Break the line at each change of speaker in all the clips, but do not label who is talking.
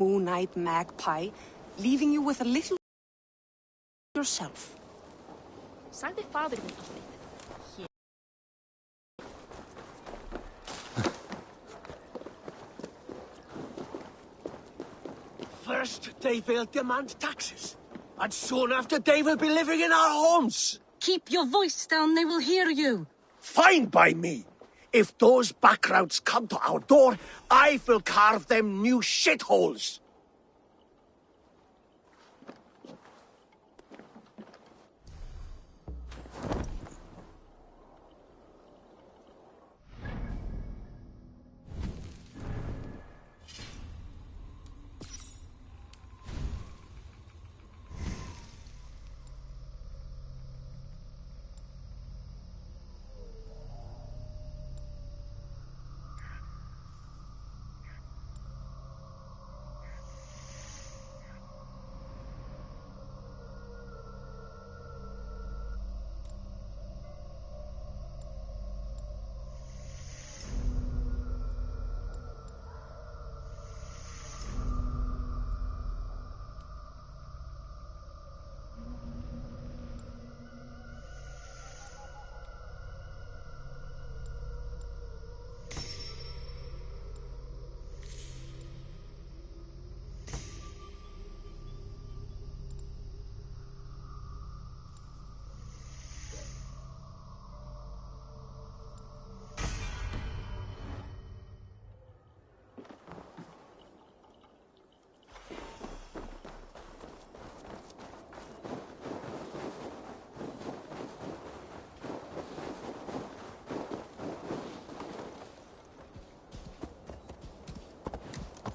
Moon-eyed magpie, leaving you with a little yourself.
Sagði faðir minn allt mitt.
First, they will demand taxes. And soon after, they will be living in our homes.
Keep your voice down, they will hear you.
Fine by me. If those backrouts come to our door, I will carve them new shitholes.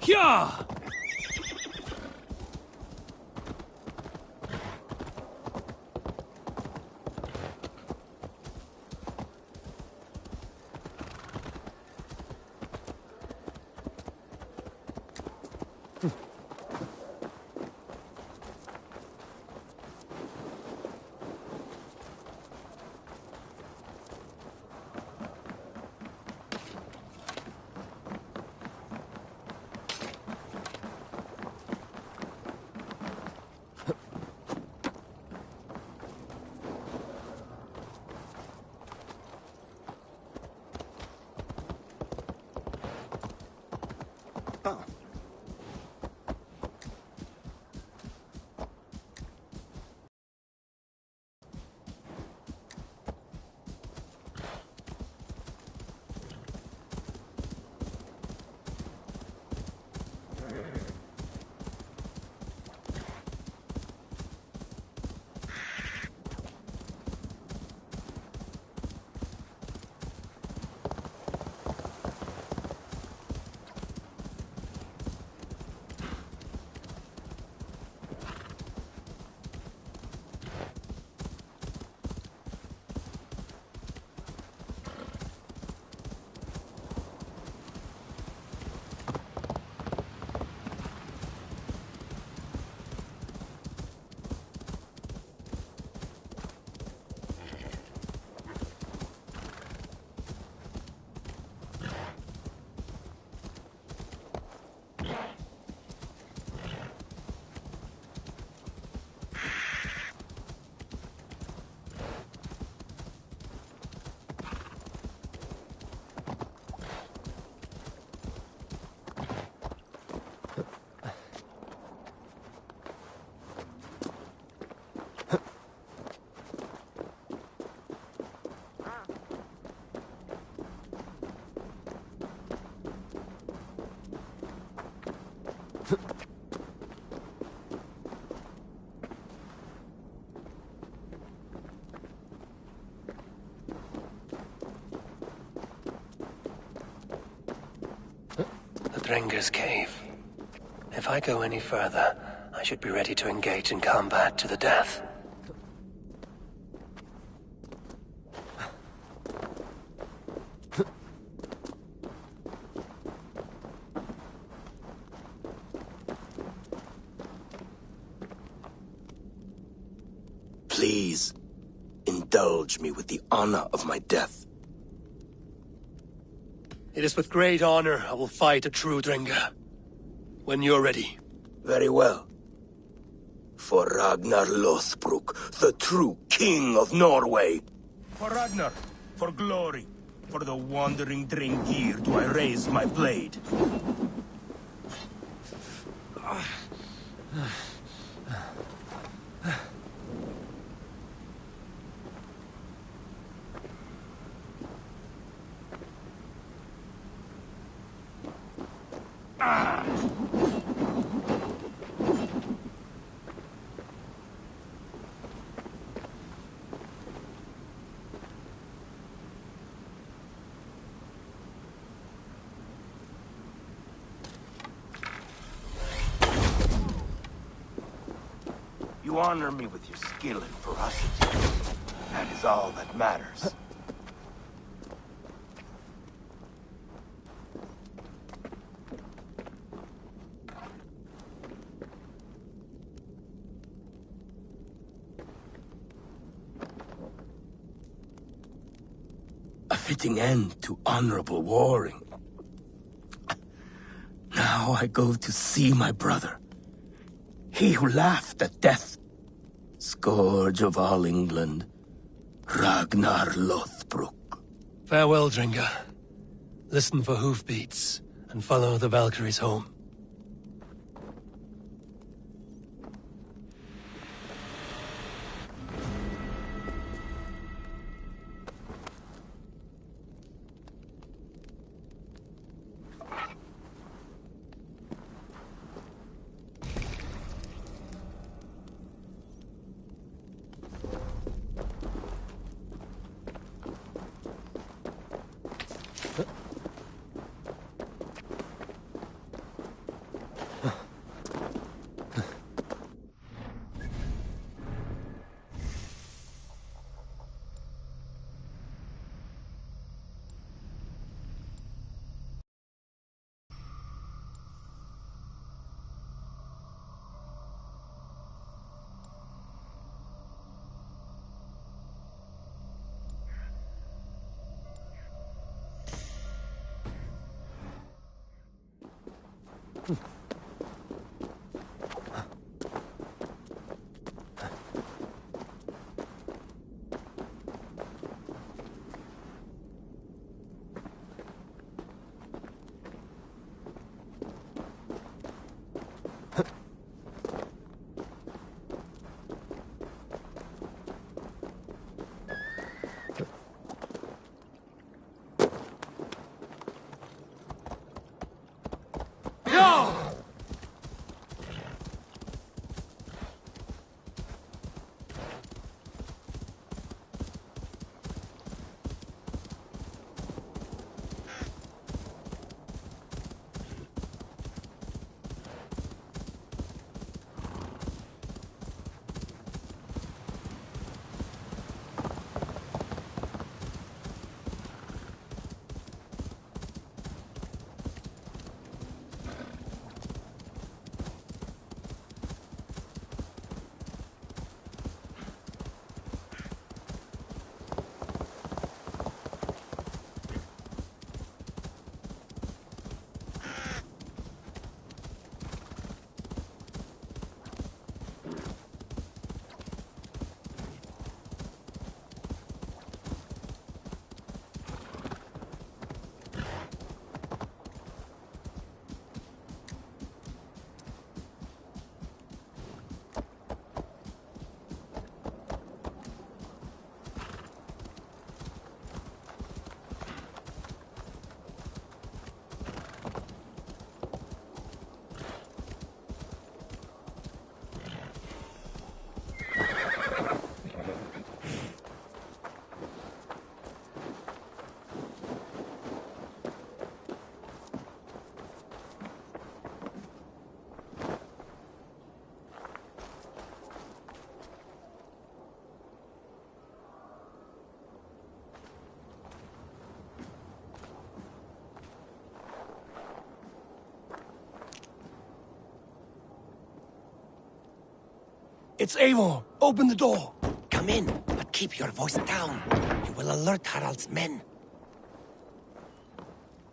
Yeah!
Drenger's cave. If I go any further, I should be ready to engage in combat to the death.
Please, indulge me with the honor of my death.
It is with great honor I will fight a true Drenga. When you're ready.
Very well. For Ragnar Lothbrok, the true king of Norway. For Ragnar, for glory, for the wandering Drengir do I raise my blade. You honor me with your skill and ferocity. That is all that matters. A fitting end to honorable warring. Now I go to see my brother. He who laughed at death. Scourge of all England. Ragnar Lothbrok.
Farewell, Dringa. Listen for hoofbeats, and follow the Valkyries home.
It's Eivor. Open the door.
Come in, but keep your voice down. You will alert Harald's men.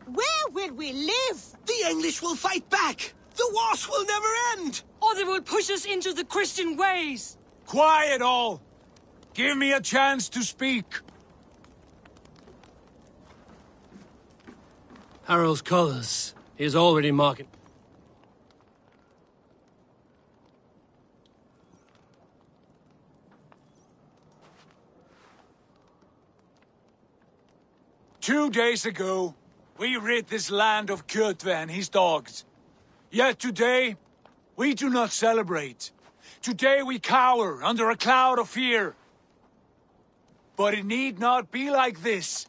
Where will we live?
The English will fight back! The
The wars will never end!
Or they will push us into the Christian ways!
Quiet all! Give me a chance to speak.
Harold's colors. He is already marking.
Two days ago, we rid this land of Kjotve and his dogs. Yet today, we do not celebrate. Today we cower under a cloud of fear. But it need not be like this.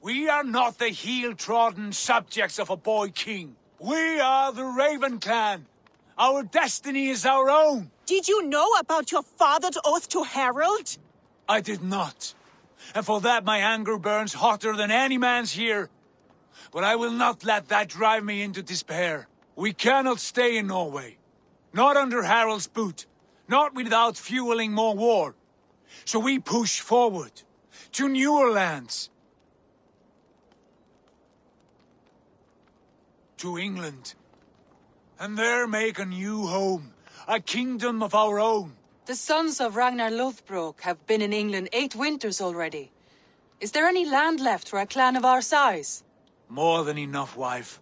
We are not the heel-trodden subjects of a boy king. We are the Raven clan. Our destiny is our own.
Did you know about your father's oath to Harold?
I did not. And for that my anger burns hotter than any man's here. But I will not let that drive me into despair. We cannot stay in Norway. Not under Harald's boot. Not without fueling more war. So we push forward. To newer lands. To England. And there make a new home. A kingdom of our own.
The sons of Ragnar Lothbrok have been in England 8 winters already. Is there any land left for a clan of our size?
More than enough, wife.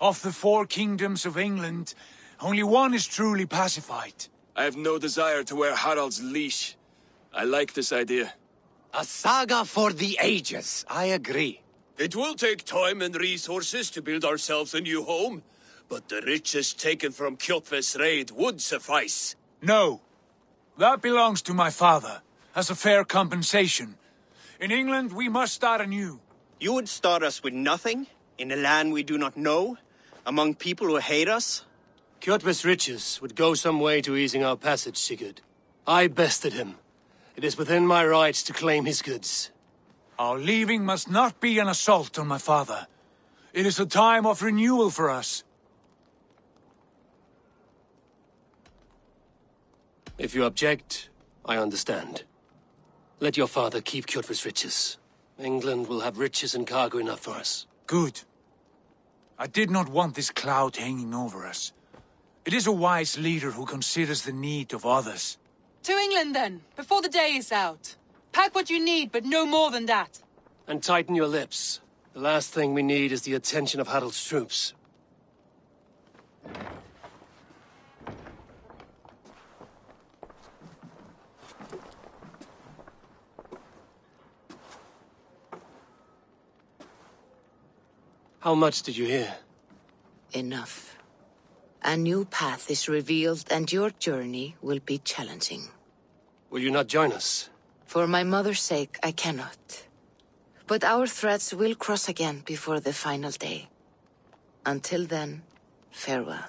Of the 4 kingdoms of England, only one is truly pacified.
I have no desire to wear Harald's leash. I like this idea.
A saga for the ages, I agree.
It will take time and resources to build ourselves a new home, but the riches taken from Kjotve's raid would suffice.
No. That belongs to my father, as a fair compensation. In England, we must start anew.
You would start us with nothing? In a land we do not know? Among people who hate us?
Kjotve's riches would go some way to easing our passage, Sigurd. I bested him. It is within my rights to claim his goods.
Our leaving must not be an assault on my father. It is a time of renewal for us.
If you object, I understand. Let your father keep Kjotve's riches. England will have riches and cargo enough for us.
Good. I did not want this cloud hanging over us. It is a wise leader who considers the need of others.
To England then, before the day is out. Pack what you need, but no more than that.
And tighten your lips. The last thing we need is the attention of Harald's troops. How much did you hear?
Enough. A new path is revealed and your journey will be challenging.
Will you not join us?
For my mother's sake, I cannot. But our threads will cross again before the final day. Until then, farewell.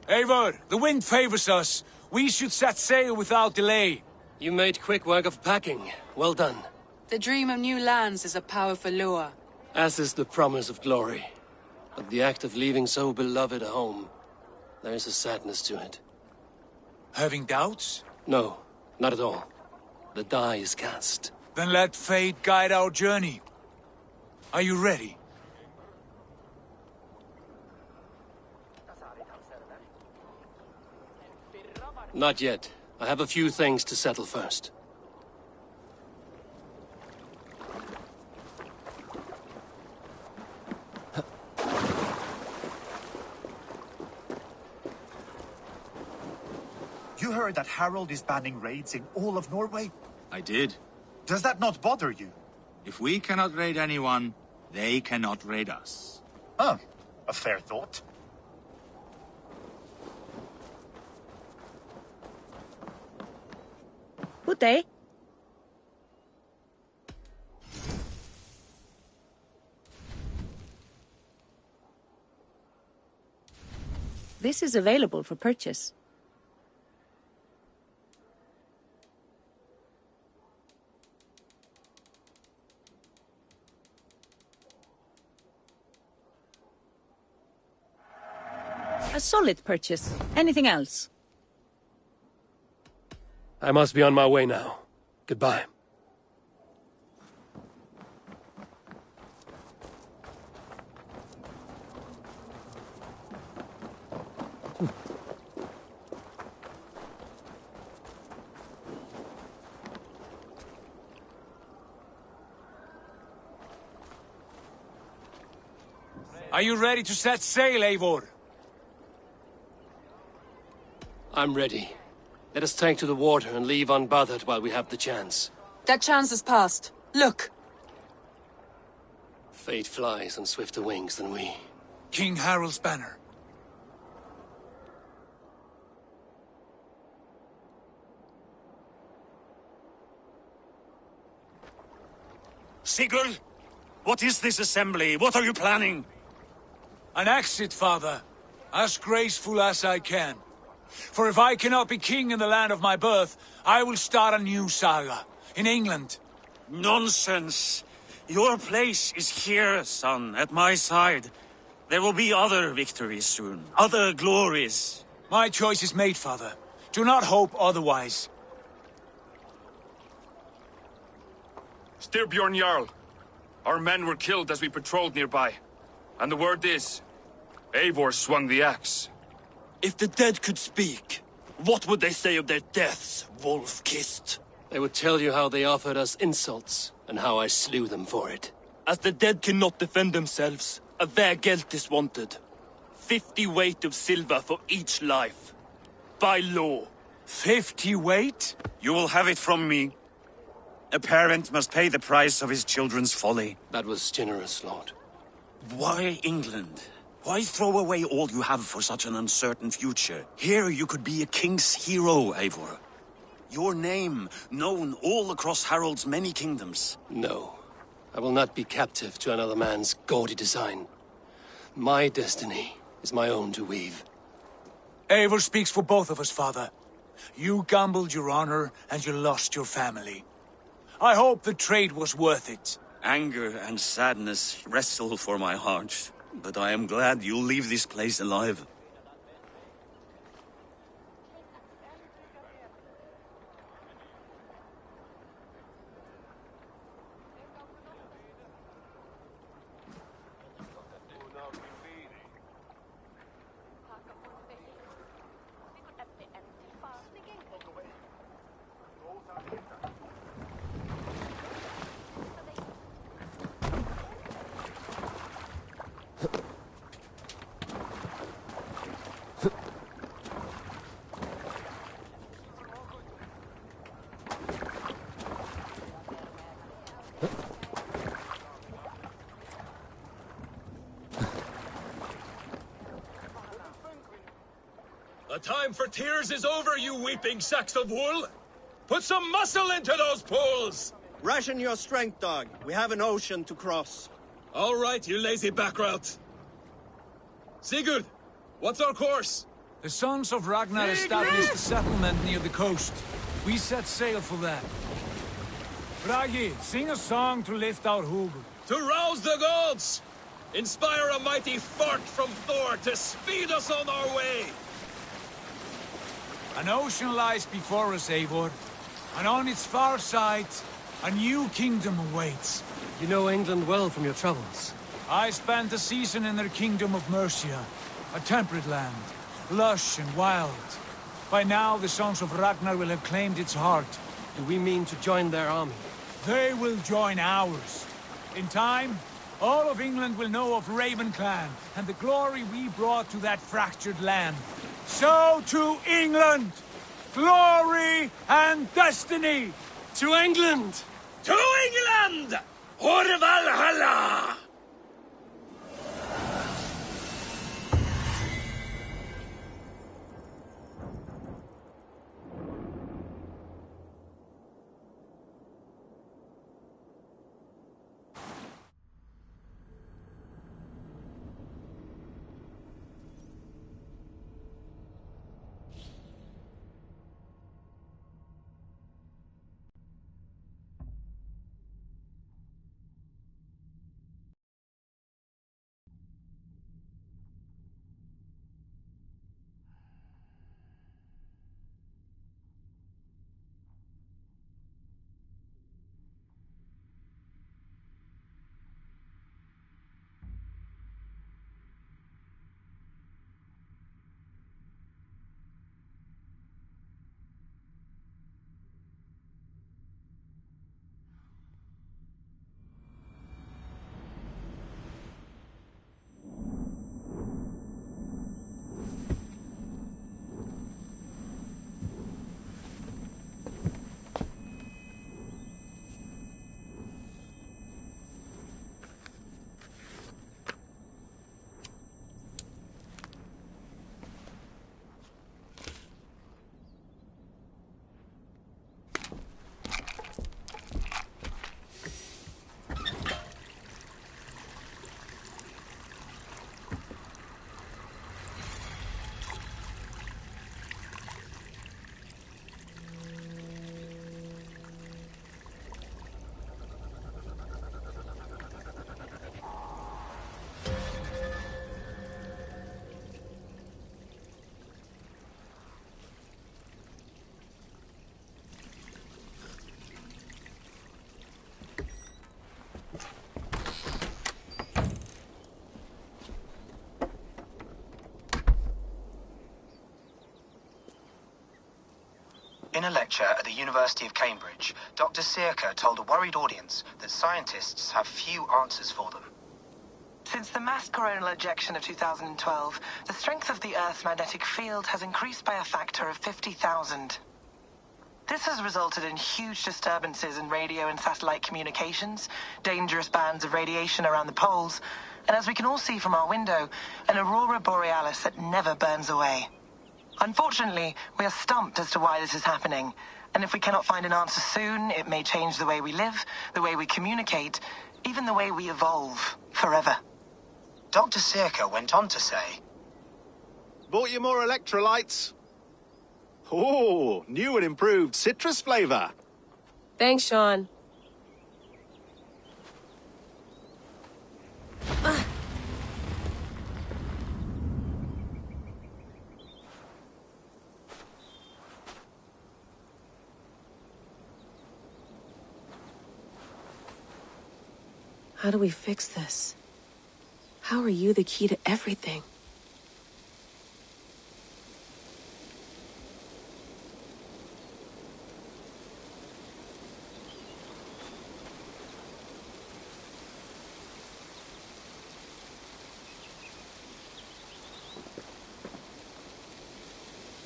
Eivor, the wind favors us. We should set sail without delay.
You made quick work of packing. Well done.
The dream of new lands is a powerful lure.
As is the promise of glory. But the act of leaving so beloved a home, there is a sadness to it.
Having doubts?
No, not at all. The die is cast.
Then let fate guide our journey. Are you ready?
Not yet. I have a few things to settle first.
You heard that Harold is banning raids in all of Norway?
I did.
Does that not bother you?
If we cannot raid anyone, they cannot raid us.
Huh. A fair thought.
Good day. This is available for purchase. A solid purchase. Anything else?
I must be on my way now. Goodbye.
Are you ready to set sail, Eivor?
I'm ready. Let us take to the water and leave unbothered while we have the chance.
That chance has passed. Look!
Fate flies on swifter wings than we.
King Harald's banner.
Sigurd! What is this assembly? What are you planning?
An exit, father. As graceful as I can. For if I cannot be king in the land of my birth, I will start a new saga. In England.
Nonsense! Your place is here, son, at my side. There will be other victories soon. Other glories.
My choice is made, father. Do not hope otherwise.
Styrbjorn Jarl. Our men were killed as we patrolled nearby. And the word is, Eivor swung the axe.
If the dead could speak, what would they say of their deaths, wolf-kissed?
They would tell you how they offered us insults, and how I slew them for it.
As the dead cannot defend themselves, a vergelt is wanted. 50 weight of silver for each life. By law.
50 weight?
You will have it from me. A parent must pay the price of his children's folly.
That was generous, Lord.
Why England? Why throw away all you have for such an uncertain future? Here you could be a king's hero, Eivor. Your name known all across Harald's many kingdoms.
No. I will not be captive to another man's gaudy design. My destiny is my own to weave.
Eivor speaks for both of us, father. You gambled your honor, and you lost your family. I hope the trade was worth it.
Anger and sadness wrestle for my heart. But I am glad you'll leave this place alive.
The time for tears is over, you weeping sacks of wool! Put some muscle into those pulls!
Ration your strength, dog. We have an ocean to cross.
All right, you lazy backrout. Sigurd, what's our course?
The sons of Ragnar established a settlement near the coast. We set sail for that. Bragi, sing a song to lift our hugel.
To rouse the gods! Inspire a mighty fart from Thor to speed us on our way!
An ocean lies before us, Eivor, and on its far side, a new kingdom awaits.
You know England well from your travels.
I spent a season in their kingdom of Mercia, a temperate land, lush and wild. By now, the Sons of Ragnar will have claimed its heart.
Do we mean to join their army?
They will join ours. In time, all of England will know of Ravenclan and the glory we brought to that fractured land. So to England! Glory and destiny!
To England!
To England! Or Valhalla!
In a lecture at the University of Cambridge, Dr. Sirka told a worried audience that scientists have few answers for them.
Since the mass coronal ejection of 2012, the strength of the Earth's magnetic field has increased by a factor of 50,000. This has resulted in huge disturbances in radio and satellite communications, dangerous bands of radiation around the poles, and as we can all see from our window, an aurora borealis that never burns away. Unfortunately, we are stumped as to why this is happening, and if we cannot find an answer soon, it may change the way we live, the way we communicate, even the way we evolve, forever.
Dr. Sirka went on to say,
Bought you more electrolytes? Oh, new and improved citrus flavor.
Thanks, Sean.
How do we fix this? How are you the key to everything?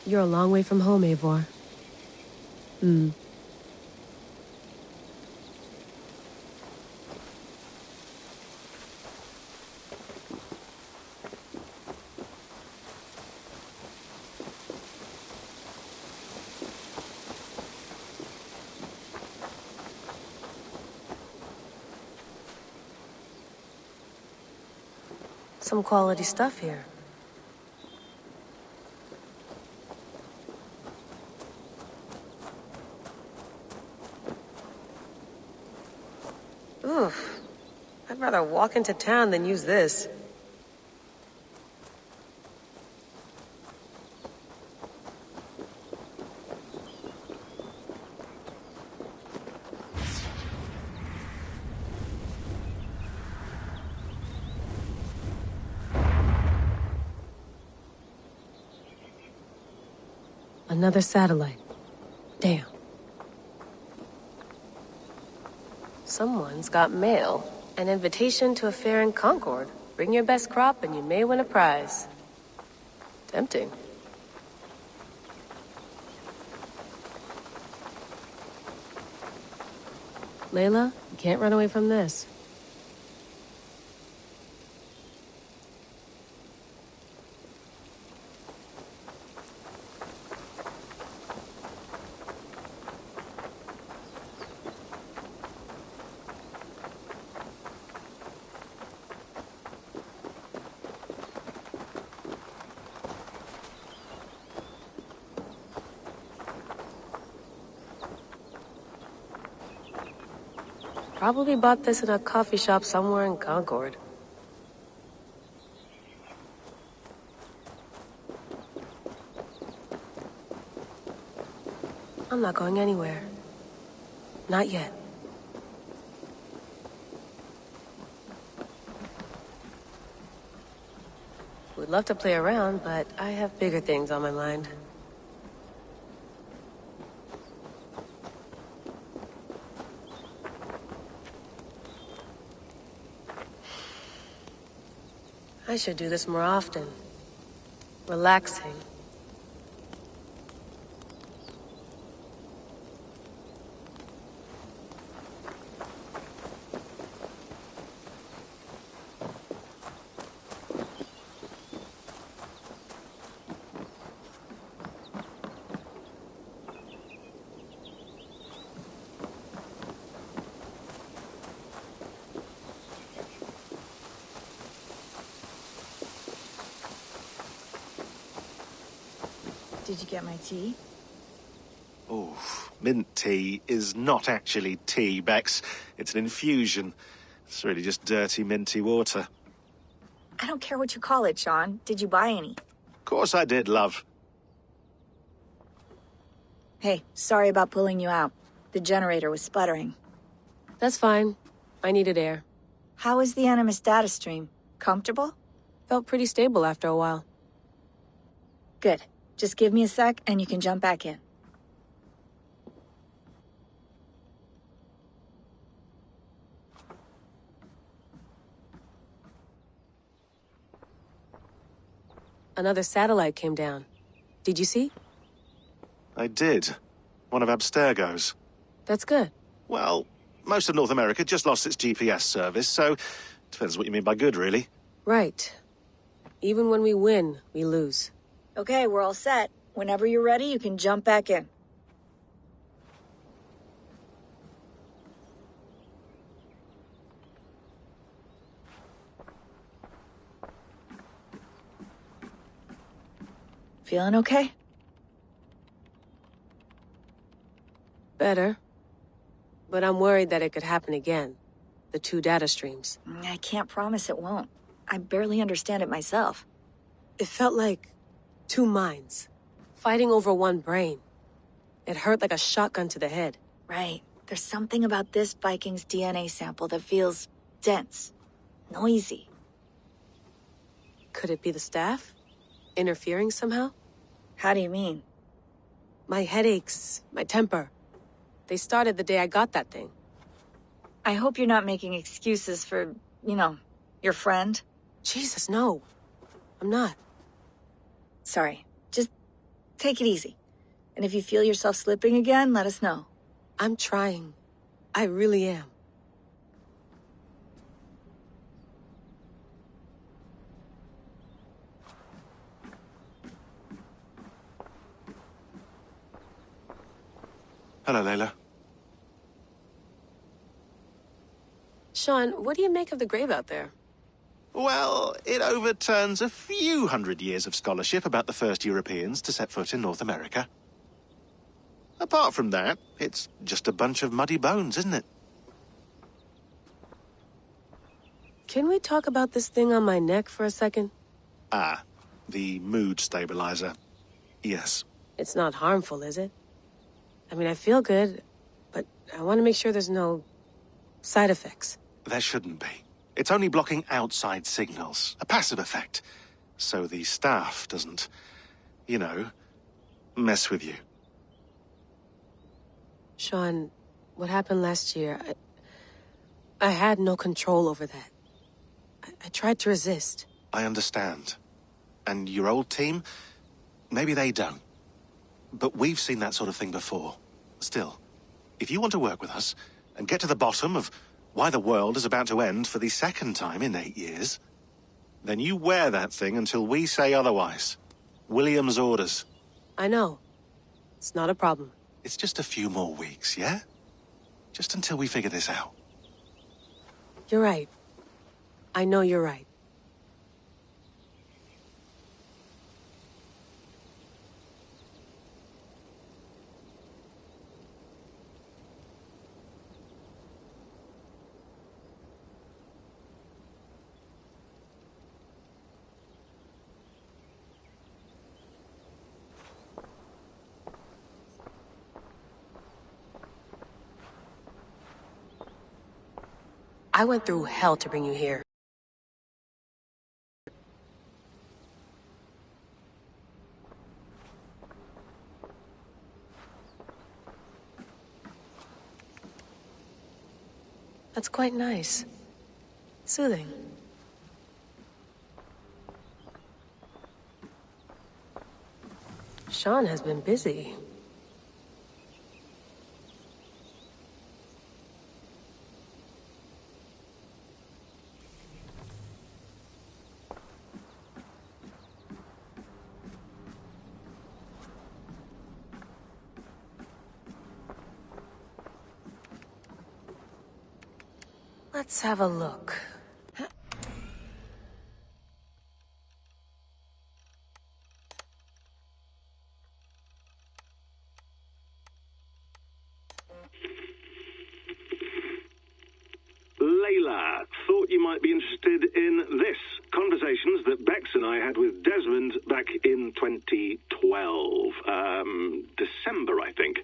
You're a long way from home, Eivor.
Some quality stuff here. Oof. I'd rather walk into town than use this.
Another satellite. Damn. Someone's got mail. An invitation to a fair in Concord. Bring your best crop and you may win a prize. Tempting. Layla, you can't run away from this. Probably bought this in a coffee shop somewhere in Concord. I'm not going anywhere. Not yet. Would love to play around, but I have bigger things on my mind. I should do this more often. Relaxing.
Did you get my tea?
Oh, mint tea is not actually tea, Bex. It's an infusion. It's really just dirty, minty water.
I don't care what you call it, Sean. Did you buy any?
Of course I did, love.
Hey, sorry about pulling you out. The generator was sputtering.
That's fine. I needed air.
How is the Animus data stream? Comfortable?
Felt pretty stable after a while.
Good. Just give me a sec and you can jump back in.
Another satellite came down. Did you see?
I did. One of Abstergo's.
That's good.
Well, most of North America just lost its GPS service, so depends what you mean by good, really.
Right. Even when we win, we lose.
Okay, we're all set. Whenever you're ready, you can jump back in. Feeling okay?
Better. But I'm worried that it could happen again. The two data streams.
I can't promise it won't. I barely understand it myself.
It felt like two minds, fighting over one brain. It hurt like a shotgun to the head.
Right. There's something about this Viking's DNA sample that feels dense, noisy.
Could it be the staff? Interfering somehow?
How do you mean?
My headaches, my temper. They started the day I got that thing.
I hope you're not making excuses for, your friend.
Jesus, no. I'm not.
Sorry. Just take it easy. And if you feel yourself slipping again, let us know.
I'm trying. I really am.
Hello, Layla.
Sean, what do you make of the grave out there?
Well, it overturns a few hundred years of scholarship about the first Europeans to set foot in North America. Apart from that, it's just a bunch of muddy bones, isn't it?
Can we talk about this thing on my neck for a second?
Ah, the mood stabilizer. Yes.
It's not harmful, is it? I mean, I feel good, but I want to make sure there's no side effects.
There shouldn't be. It's only blocking outside signals, a passive effect. So the staff doesn't, mess with you.
Sean, what happened last year, I had no control over that. I tried to resist.
I understand. And your old team? Maybe they don't. But we've seen that sort of thing before. Still, if you want to work with us and get to the bottom of why the world is about to end for the second time in 8 years, then you wear that thing until we say otherwise. William's orders.
I know. It's not a problem.
It's just a few more weeks, yeah? Just until we figure this out.
You're right. I know you're right. I went through hell to bring you here. That's quite nice. Soothing. Sean has been busy. Let's have a look.
Layla, thought you might be interested in this. Conversations that Bex and I had with Desmond back in 2012. December, I think.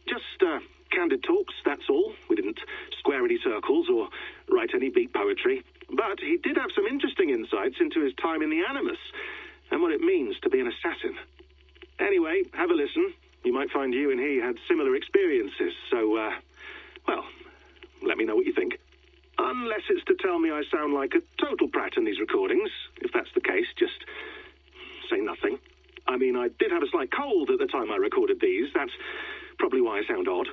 Just, candid talks, that's all. We didn't square any circles or write any beat poetry. But he did have some interesting insights into his time in the Animus and what it means to be an assassin. Anyway, have a listen. You might find you and he had similar experiences, so, well, let me know what you think. Unless it's to tell me I sound like a total prat in these recordings. If that's the case, just say nothing. I mean, I did have a slight cold at the time I recorded these. That's probably why I sound odd.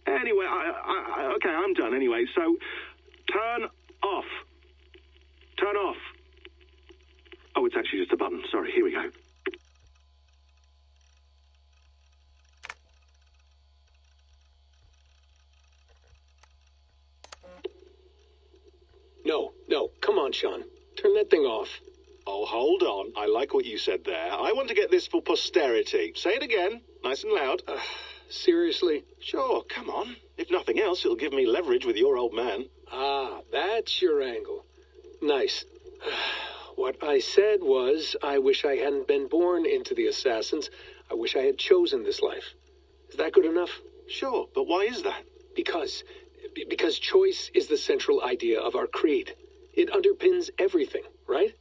Anyway, okay, I'm done anyway, so turn off. Turn off. Oh, it's actually just a button. Sorry, here we go.
No, come on, Sean. Turn that thing off.
Oh, hold on. I like what you said there. I want to get this for posterity. Say it again, nice and loud.
Seriously?
Sure, come on. If nothing else, it'll give me leverage with your old man.
Ah, that's your angle. Nice. What I said was, I wish I hadn't been born into the Assassins. I wish I had chosen this life. Is that good enough?
Sure, but why is that?
Because choice is the central idea of our creed. It underpins everything, right?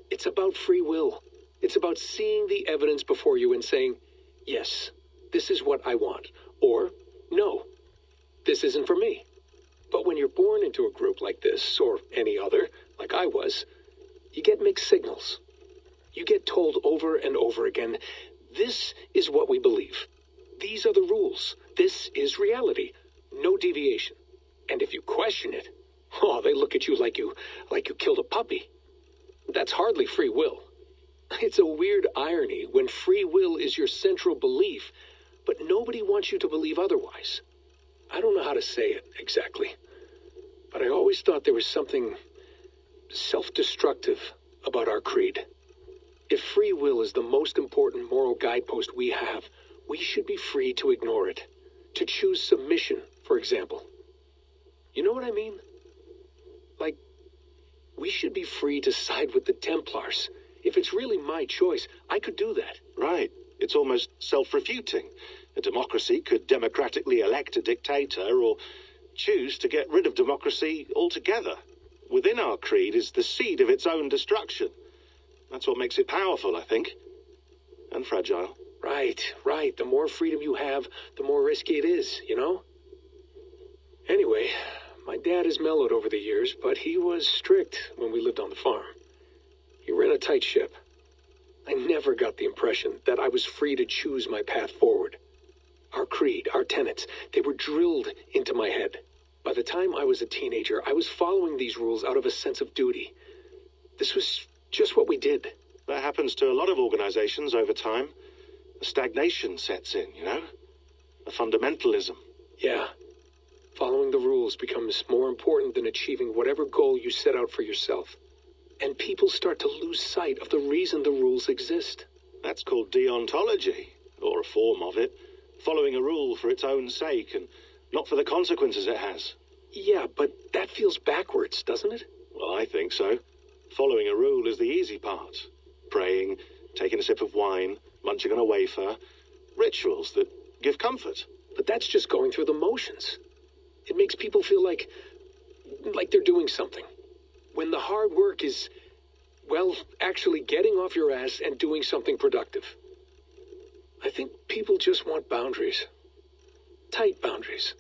It's about free will. It's about seeing the evidence before you and saying, yes, this is what I want. Or, no, this isn't for me. But when you're born into a group like this, or any other, like I was, you get mixed signals. You get told over and over again, this is what we believe. These are the rules. This is reality. No deviation. And if you question it, oh, they look at you like you killed a puppy. That's hardly free will. It's a weird irony when free will is your central belief, but nobody wants you to believe otherwise. I don't know how to say it exactly, but I always thought there was something self-destructive about our creed. If free will is the most important moral guidepost we have, we should be free to ignore it. To choose submission, for example. You know what I mean? Like, we should be free to side with the Templars. If it's really my choice, I could do that.
Right. It's almost self-refuting. A democracy could democratically elect a dictator or choose to get rid of democracy altogether. Within our creed is the seed of its own destruction. That's what makes it powerful, I think. And fragile.
Right. The more freedom you have, the more risky it is, you know? Anyway, my dad has mellowed over the years, but he was strict when we lived on the farm. He ran a tight ship. I never got the impression that I was free to choose my path forward. Our creed, our tenets, they were drilled into my head. By the time I was a teenager, I was following these rules out of a sense of duty. This was just what we did.
That happens to a lot of organizations over time. A stagnation sets in, you know? A fundamentalism.
Yeah. Following the rules becomes more important than achieving whatever goal you set out for yourself. And people start to lose sight of the reason the rules exist.
That's called deontology, or a form of it. Following a rule for its own sake, and not for the consequences it has.
Yeah, but that feels backwards, doesn't it?
Well, I think so. Following a rule is the easy part. Praying, taking a sip of wine, munching on a wafer. Rituals that give comfort.
But that's just going through the motions. It makes people feel like they're doing something. When the hard work is, well, actually getting off your ass and doing something productive. I think people just want boundaries. Tight boundaries.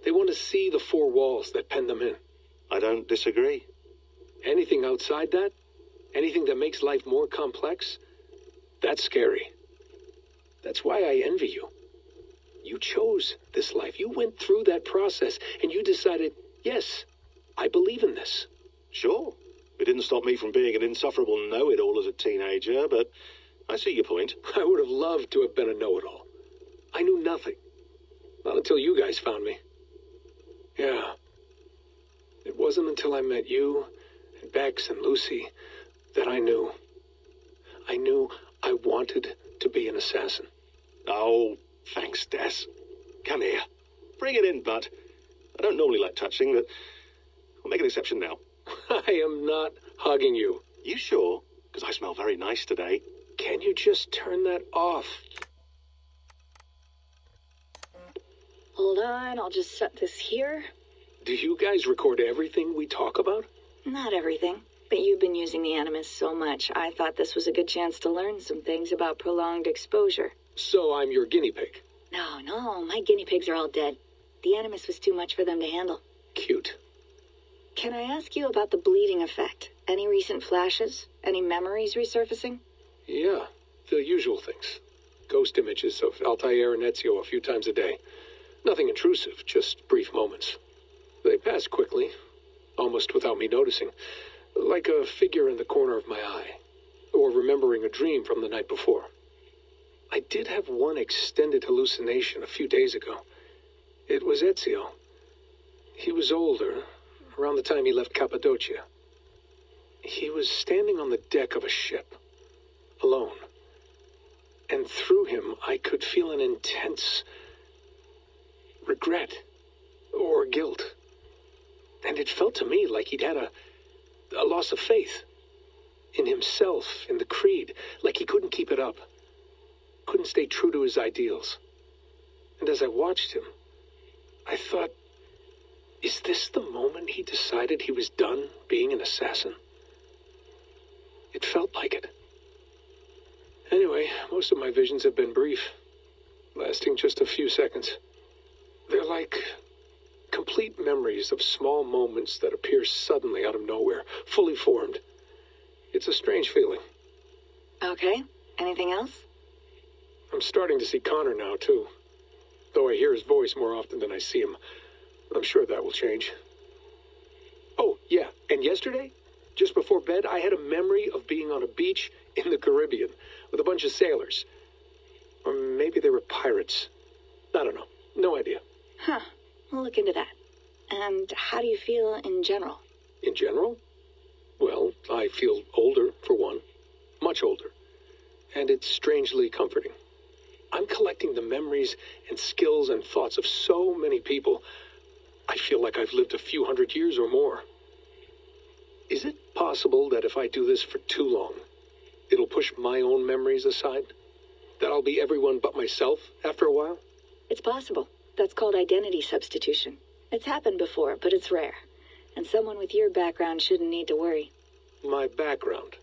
They want to see the four walls that pen them in.
I don't disagree.
Anything outside that, anything that makes life more complex, that's scary. That's why I envy you. You chose this life. You went through that process, and you decided, yes, I believe in this.
Sure. It didn't stop me from being an insufferable know-it-all as a teenager, but I see your point.
I would have loved to have been a know-it-all. I knew nothing. Not until you guys found me. Yeah. It wasn't until I met you, and Bex and Lucy, that I knew. I knew I wanted to be an assassin.
Oh, thanks, Des. Come here. Bring it in, bud. I don't normally like touching, but we'll make an exception now.
I am not hugging you.
You sure? Because I smell very nice today.
Can you just turn that off?
Hold on, I'll just set this here.
Do you guys record everything we talk about?
Not everything, but you've been using the Animus so much, I thought this was a good chance to learn some things about prolonged exposure.
So I'm your guinea pig?
No, my guinea pigs are all dead. The Animus was too much for them to handle.
Cute.
Can I ask you about the bleeding effect? Any recent flashes? Any memories resurfacing?
Yeah, the usual things. Ghost images of Altair and Ezio a few times a day. Nothing intrusive, just brief moments. They pass quickly, almost without me noticing, like a figure in the corner of my eye, or remembering a dream from the night before. I did have one extended hallucination a few days ago. It was Ezio. He was older, around the time he left Cappadocia. He was standing on the deck of a ship, alone. And through him, I could feel an intense regret or guilt. And it felt to me like he'd had a loss of faith in himself, in the creed, like he couldn't keep it up, couldn't stay true to his ideals. And as I watched him, I thought, is this the moment he decided he was done being an assassin? It felt like it. Anyway, most of my visions have been brief, lasting just a few seconds. They're like complete memories of small moments that appear suddenly out of nowhere, fully formed. It's a strange feeling.
Okay, anything else?
I'm starting to see Connor now, too. Though I hear his voice more often than I see him. I'm sure that will change. Oh, yeah, and yesterday, just before bed, I had a memory of being on a beach in the Caribbean with a bunch of sailors. Or maybe they were pirates. I don't know. No idea.
Huh. We'll look into that. And how do you feel in general?
In general? Well, I feel older, for one. Much older. And it's strangely comforting. I'm collecting the memories and skills and thoughts of so many people. I feel like I've lived a few hundred years or more. Is it possible that if I do this for too long, it'll push my own memories aside? That I'll be everyone but myself after a while?
It's possible. That's called identity substitution. It's happened before, but it's rare. And someone with your background shouldn't need to worry.
My background?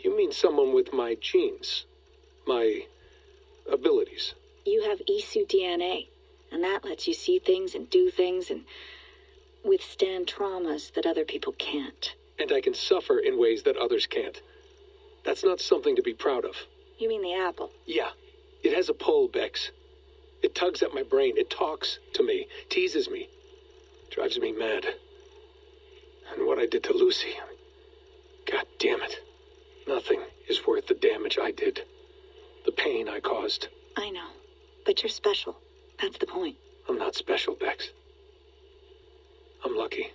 You mean someone with my genes? My abilities.
You have Isu DNA, and that lets you see things and do things and withstand traumas that other people can't.
And I can suffer in ways that others can't. That's not something to be proud of.
You mean the apple?
Yeah. It has a pull, Bex. It tugs at my brain. It talks to me, teases me, drives me mad. And what I did to Lucy... God damn it. Nothing is worth the damage I did. The pain I caused.
I know. But you're special. That's the point.
I'm not special, Bex. I'm lucky.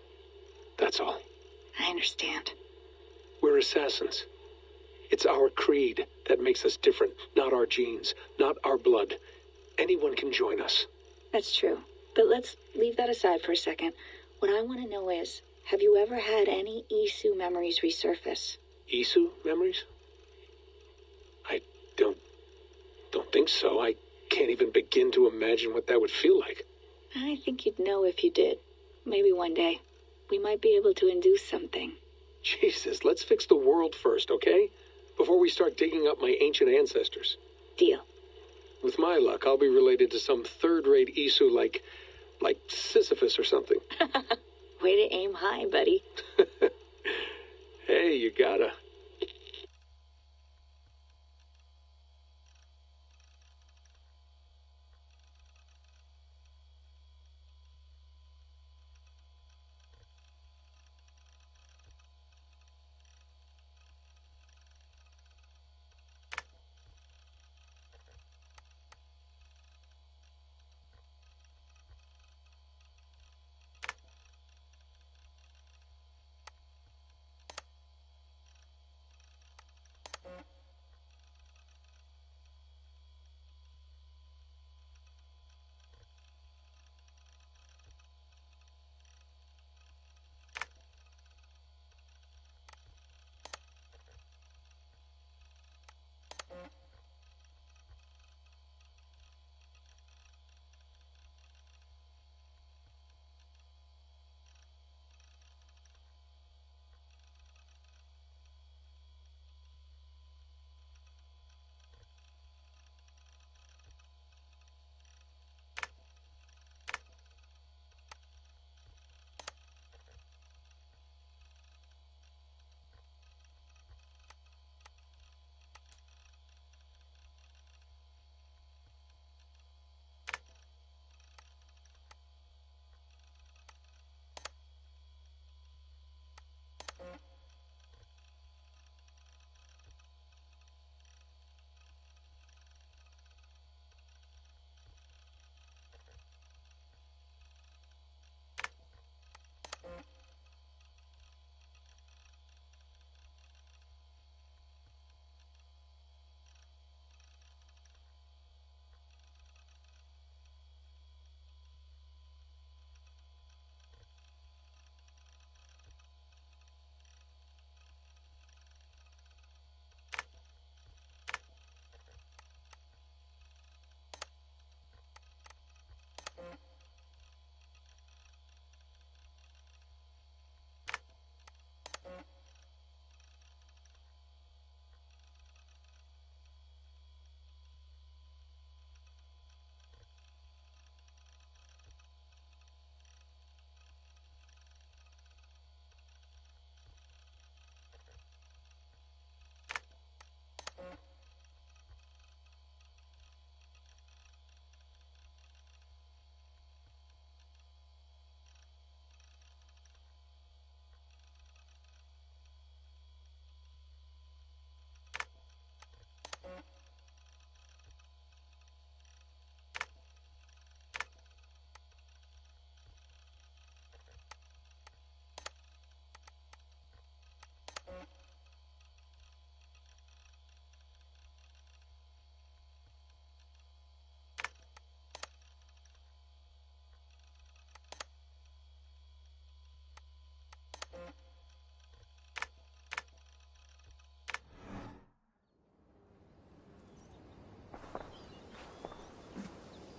That's all.
I understand.
We're assassins. It's our creed that makes us different, not our genes, not our blood. Anyone can join us.
That's true. But let's leave that aside for a second. What I want to know is, have you ever had any Isu memories resurface?
Isu memories? I don't think so. I can't even begin to imagine what that would feel like.
I think you'd know if you did. Maybe one day. We might be able to induce something.
Jesus, let's fix the world first, okay? Before we start digging up my ancient ancestors.
Deal.
With my luck, I'll be related to some third-rate Isu like Sisyphus or something.
Way to aim high, buddy.
Hey, you gotta.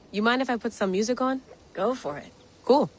You mind if I put some music on?
Go for it.
Cool.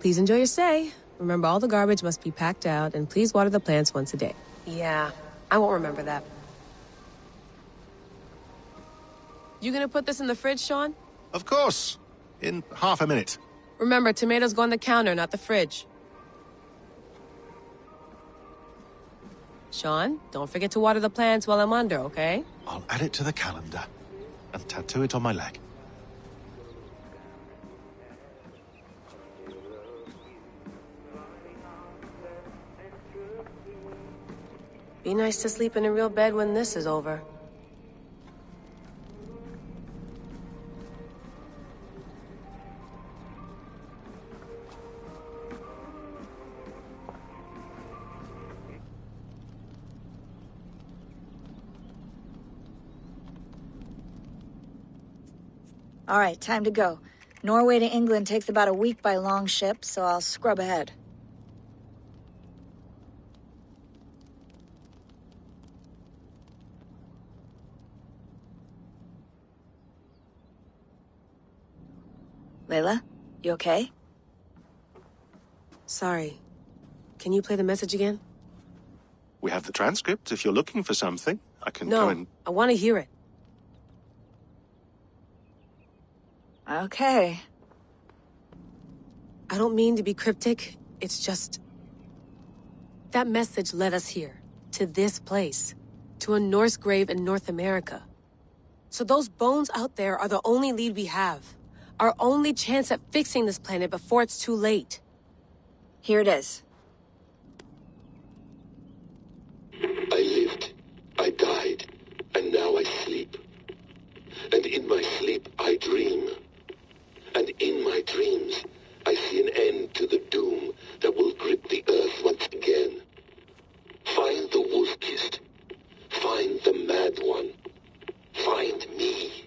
Please enjoy your stay. Remember, all the garbage must be packed out, and please water the plants once a day.
Yeah, I won't remember that.
You gonna put this in the fridge, Sean?
Of course. In half a minute.
Remember, tomatoes go on the counter, not the fridge. Sean, don't forget to water the plants while I'm under, okay?
I'll add it to the calendar and tattoo it on my leg.
Be nice to sleep in a real bed when this is over.
All right, time to go. Norway to England takes about a week by long ship, so I'll scrub ahead. Layla, you okay?
Sorry. Can you play the message again?
We have the transcript. If you're looking for something, I can
No,
go and...
I want to hear it.
Okay.
I don't mean to be cryptic. It's just... That message led us here. To this place. To a Norse grave in North America. So those bones out there are the only lead we have. Our only chance at fixing this planet before it's too late.
Here it is.
I lived, I died, and now I sleep. And in my sleep I dream. And in my dreams I see an end to the doom that will grip the earth once again. Find the wolf-kissed. Find the mad one. Find me.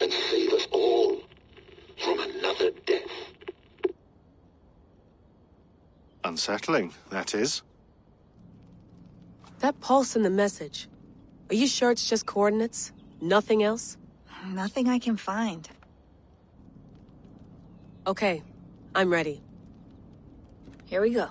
And save us all from another death.
Unsettling, that is.
That pulse in the message. Are you sure it's just coordinates? Nothing else?
Nothing I can find.
Okay, I'm ready.
Here we go.